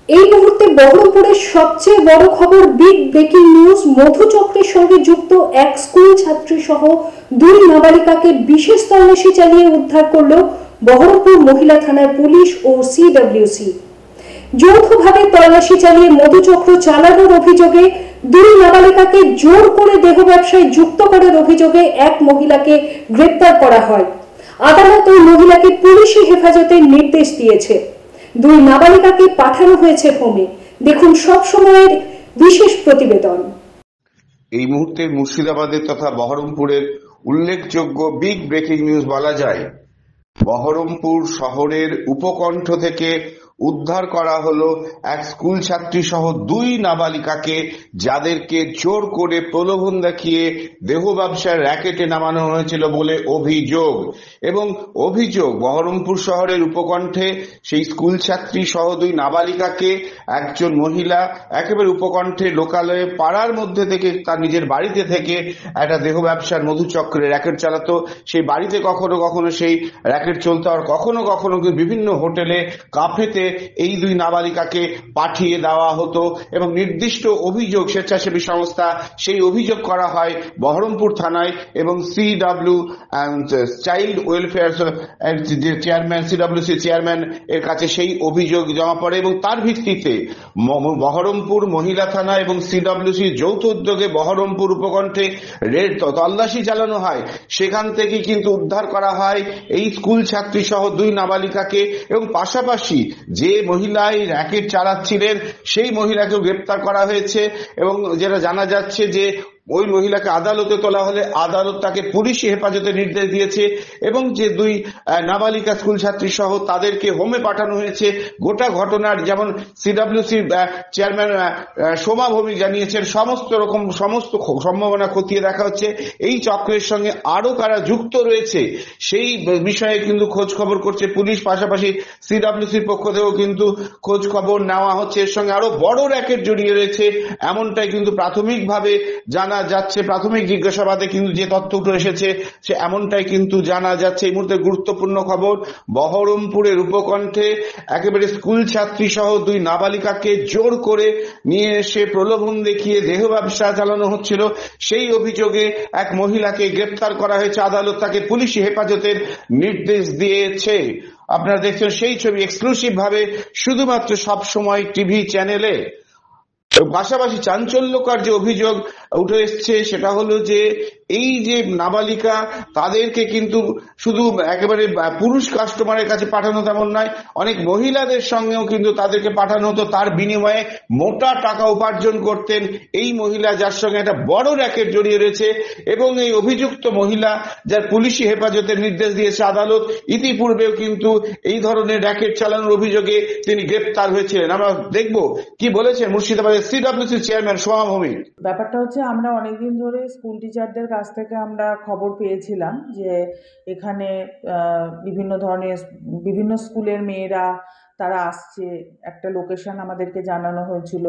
এই মুহূর্তে বহরমপুরের সবচেয়ে বড় খবর, বিগ ব্রেকিং নিউজ। মধুচক্রের সঙ্গে যুক্ত এক স্কুল ছাত্রী সহ দুই নাবালিকাকে বিশেষ তল্লাশি চালিয়ে উদ্ধার করল বহরমপুর মহিলা থানার পুলিশ ও সিডব্লিউসি। যৌথভাবে তল্লাশি চালিয়ে মধুচক্র চালানোর অভিযোগে দুই নাবালিকাকে জোর করে দেহ ব্যবসায় যুক্ত করার অভিযোগে এক মহিলাকে গ্রেপ্তার করা হয়। আদালত ওই মহিলাকে পুলিশি হেফাজতের নির্দেশ দিয়েছে। দুই নাবালিকাকে পাঠানো হয়েছে হোমে। দেখুন সব সময়ের বিশেষ প্রতিবেদন। এই মুহূর্তে মুর্শিদাবাদের তথা বহরমপুরের উল্লেখযোগ্য বিগ ব্রেকিং নিউজ বলা যায়। বহরমপুর শহরের উপকণ্ঠ থেকে উদ্ধার করা হলো এক স্কুল ছাত্রী সহ দুই নাবালিকাকে, যাদেরকে জোর করে প্রলোভন দেখিয়ে দেহ ব্যবসার র্যাকেটে নামানো হয়েছিল বলে অভিযোগ। এবং অভিযোগ, বহরমপুর শহরের উপকণ্ঠে সেই স্কুল ছাত্রী সহ দুই নাবালিকাকে একজন মহিলা একেবারে উপকণ্ঠে লোকালয়ে পাড়ার মধ্যে থেকে তার নিজের বাড়িতে থেকে একটা দেহ ব্যবসার মধুচক্রে র্যাকেট চালাতো। সেই বাড়িতে কখনো কখনো সেই র্যাকেট চলতো, আর কখনো কখনো বিভিন্ন হোটেলে কাফেতে এই দুই নাবালিকাকে পাঠিয়ে দেওয়া হতো। এবং নির্দিষ্ট অভিযোগ স্বেচ্ছাসেবী সংস্থা, সেই অভিযোগ করা হয় বহরমপুর থানায় এবং সিডব্লিউ চাইল্ড ওয়েলফেয়ার যে চেয়ারম্যান, সিডব্লিউসি চেয়ারম্যান এর কাছে সেই অভিযোগ জমা পড়ে। এবং তার ভিত্তিতে বহরমপুর মহিলা থানা এবং সিডব্লিউসি যৌথ উদ্যোগে বহরমপুর উপকণ্ঠে রেড তল্লাশি চালানো হয়। সেখান থেকে কিন্তু উদ্ধার করা হয় এই স্কুল ছাত্রী সহ দুই নাবালিকাকে, এবং পাশাপাশি যে মহিলাই র্যাকেট চালাচ্ছিলেন সেই মহিলাকেও গ্রেপ্তার করা হয়েছে। এবং যেটা জানা যাচ্ছে যে ওই মহিলাকে আদালতে তোলা হলে আদালত তাকে পুলিশি হেফাজতে নির্দেশ দিয়েছে, এবং যে দুই নাবালিকা স্কুল ছাত্রী সহ তাদেরকে হোমে পাঠানো হয়েছে। গোটা ঘটনার যেমন সিডব্লিউসি চেয়ারম্যান শোভা ভৌমিক জানিয়েছেন, সমস্ত সম্ভাবনা খতিয়ে দেখা হচ্ছে। এই চক্রের সঙ্গে আরো কারা যুক্ত রয়েছে সেই বিষয়ে কিন্তু খোঁজ খবর করছে পুলিশ, পাশাপাশি সিডব্লিউসির পক্ষ থেকেও কিন্তু খোঁজ খবর নেওয়া হচ্ছে। এর সঙ্গে আরো বড় র্যাকেট জড়িয়ে রয়েছে এমনটাই কিন্তু প্রাথমিকভাবে জানা যাচ্ছে। প্রাথমিক জিজ্ঞাসাবাদে কিন্তু যে তথ্য উঠে এসেছে সে এমনটাই কিন্তু জানা যাচ্ছে। এই মুহূর্তে গুরুত্বপূর্ণ খবর, বহরমপুরের উপকণ্ঠে একেবারে স্কুল ছাত্রী সহ দুই নাবালিকাকে জোর করে নিয়ে এসে প্রলোভন দেখিয়ে দেহ ব্যবসা চালানো হচ্ছিল। সেই অভিযোগে এক মহিলাকে গ্রেপ্তার করা হয়েছে। আদালত তাকে পুলিশি হেফাজতের নির্দেশ দিয়েছে। আপনারা দেখছেন সেই ছবি এক্সক্লুসিভ ভাবে শুধুমাত্র সব সময় টিভি চ্যানেলে। পাশাপাশি চাঞ্চল্যকর যে অভিযোগ উঠে এসছে সেটা হলো যে এই যে নাবালিকা, তাদেরকে কিন্তু শুধু একেবারে পুরুষ কাস্টমারের কাছে পাঠানো তেমন নয়, অনেক মহিলাদের সঙ্গেও কিন্তু তাদেরকে পাঠানো হতো। তার বিনিময়ে মোটা টাকা উপার্জন করতেন এই মহিলা, যার সঙ্গে একটা বড় র্যাকেট জড়িয়ে রয়েছে। এবং এই অভিযুক্ত মহিলা, যার পুলিশি হেফাজতের নির্দেশ দিয়েছে আদালত, ইতিপূর্বেও কিন্তু এই ধরনের র্যাকেট চালানোর অভিযোগে তিনি গ্রেপ্তার হয়েছিলেন। আমরা দেখব কি বলেছেন মুর্শিদাবাদের সিডব্লিউসি চেয়ারম্যান শোভা ভৌমিক। ব্যাপারটা হচ্ছে, আমরা অনেকদিন ধরে স্কুল টিচারদের কাছ থেকে আমরা খবর পেয়েছিলাম যে এখানে বিভিন্ন স্কুলের মেয়েরা তারা আসছে। একটা লোকেশন আমাদেরকে জানানো হয়েছিল,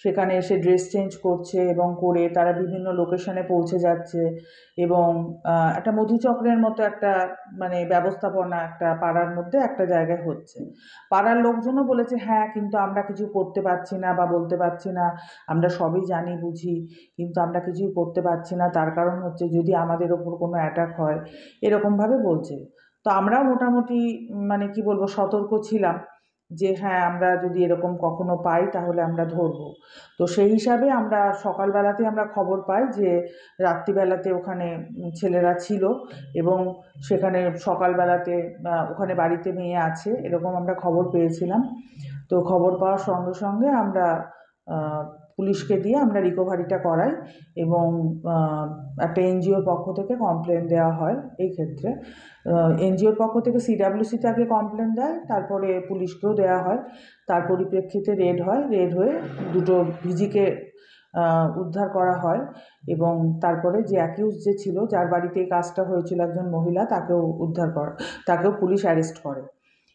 সেখানে এসে ড্রেস চেঞ্জ করছে এবং করে তারা বিভিন্ন লোকেশনে পৌঁছে যাচ্ছে। এবং একটা মধুচক্রের মতো একটা ব্যবস্থাপনা একটা পাড়ার মধ্যে একটা জায়গায় হচ্ছে। পাড়ার লোকজনও বলেছে হ্যাঁ, কিন্তু আমরা কিছু করতে পারছি না বা বলতে পারছি না, আমরা সবই জানি বুঝি, কিন্তু আমরা কিছুই করতে পারছি না। তার কারণ হচ্ছে যদি আমাদের ওপর কোনো অ্যাটাক হয়, এরকমভাবে বলছে। তো আমরাও মোটামুটি সতর্ক ছিলাম যে হ্যাঁ, আমরা যদি এরকম কখনো পাই তাহলে আমরা ধরবো। তো সেই হিসাবে আমরা সকালবেলাতে আমরা খবর পাই যে রাত্রিবেলাতে ওখানে ছেলেরা ছিল, এবং সেখানে সকালবেলাতে ওখানে বাড়িতে মেয়ে আছে, এরকম আমরা খবর পেয়েছিলাম। তো খবর পাওয়ার সঙ্গে সঙ্গে আমরা পুলিশকে দিয়ে আমরা রিকভারিটা করাই, এবং একটা এনজিওর পক্ষ থেকে কমপ্লেন দেওয়া হয়। এই ক্ষেত্রে এনজিওর পক্ষ থেকে সিডব্লিউসিতে আগে কমপ্লেন দেয়, তারপরে পুলিশকেও দেওয়া হয়। তার পরিপ্রেক্ষিতে রেড হয়ে দুটো ভিজিকে উদ্ধার করা হয়। এবং তারপরে যে অ্যাকিউজ যে ছিল, যার বাড়িতে এই কাজটা হয়েছিল, একজন মহিলা, তাকেও পুলিশ অ্যারেস্ট করে।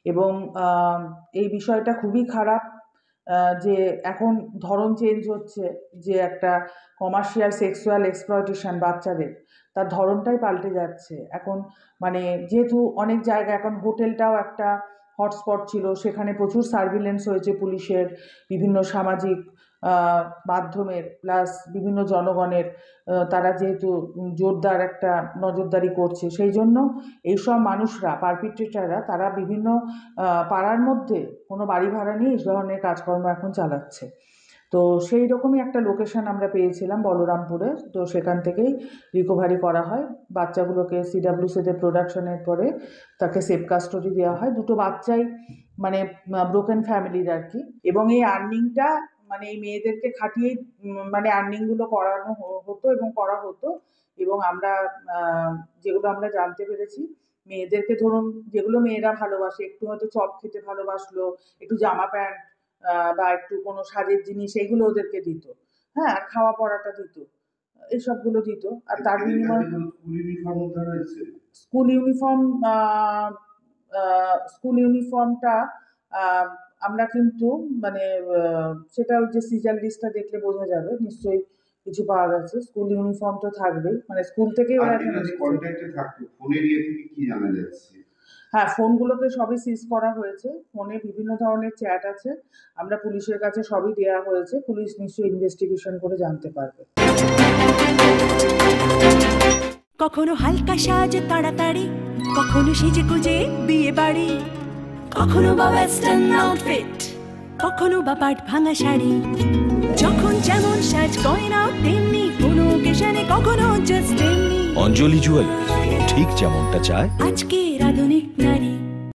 এবং এই বিষয়টা খুবই খারাপ যে এখন ধরন চেঞ্জ হচ্ছে, যে একটা কমার্শিয়াল সেক্সুয়াল এক্সপ্লয়টেশন বাচ্চাদের, তার ধরনটাই পাল্টে যাচ্ছে এখন। যেহেতু অনেক জায়গায় এখন হোটেলটাও একটা হটস্পট ছিল, সেখানে প্রচুর সার্ভিলেন্স হয়েছে পুলিশের, বিভিন্ন সামাজিক মাধ্যমের, প্লাস বিভিন্ন জনগণের। তারা যেহেতু জোরদার একটা নজরদারি করছে, সেই জন্য এইসব মানুষরা, পারপিট্রেটাররা, তারা বিভিন্ন পাড়ার মধ্যে কোনো বাড়ি ভাড়া নিয়ে এই ধরনের কাজকর্ম এখন চালাচ্ছে। তো সেই রকমই একটা লোকেশন আমরা পেয়েছিলাম বলরামপুরে। তো সেখান থেকেই রিকভারি করা হয় বাচ্চাগুলোকে। সিডাব্লিউসিতে প্রোডাকশনের পরে তাকে সেফ কাস্টডি দেওয়া হয়। দুটো বাচ্চাই মানে ব্রোকেন ফ্যামিলির আর কি। এবং এই আর্নিংটা মানে এই মেয়েদেরকে খাটিয়েই মানে আর্নিংগুলো করানো হতো এবং করা হতো। এবং আমরা যেগুলো আমরা জানতে পেরেছি, মেয়েদেরকে ধরুন যেগুলো মেয়েরা ভালোবাসে, একটু হয়তো চপ খেতে ভালোবাসলো, একটু জামা প্যান্ট বা একটু কোনো সাজের জিনিস, এগুলো ওদেরকে দিত। হ্যাঁ, আর খাওয়া পড়াটা দিত, এইসবগুলো দিত। আর তার বিনিময়ে স্কুল ইউনিফর্ম, স্কুল ইউনিফর্মটা আমরা কিন্তু মানে সেটা ওই যে সিজার লিস্টটা দেখলে বোঝা যাবে, নিশ্চয়ই কিছু পাওয়া গেছে। স্কুল ইউনিফর্ম তো থাকবেই, মানে স্কুল থেকেই ওরা হ্যাঁ, ফোনগুলোকে সবই সিজ করা হয়েছে। ফোনে বিভিন্ন ধরনের চ্যাট আছে, আমরা পুলিশের কাছে সবই দেওয়া হয়েছে। পুলিশ নিশ্চয়ই ইনভেস্টিগেশন করে জানতে পারবে। কখনো হালকা সাজ তাড়াতাড়ি, কখনো সেজে গুজে বিয়ে বাড়ি, কখনো বা ওয়েস্টার্ন আউটফিট, কখনো বা পাট ভাঙা শাড়ি। যখন যেমন সাজ গয়না তেমনি, কোনো অকেশনে কখনো জাস্ট এমনি। অঞ্জলি জুয়েলার্স, ঠিক যেমনটা চায় আজকের আধুনিক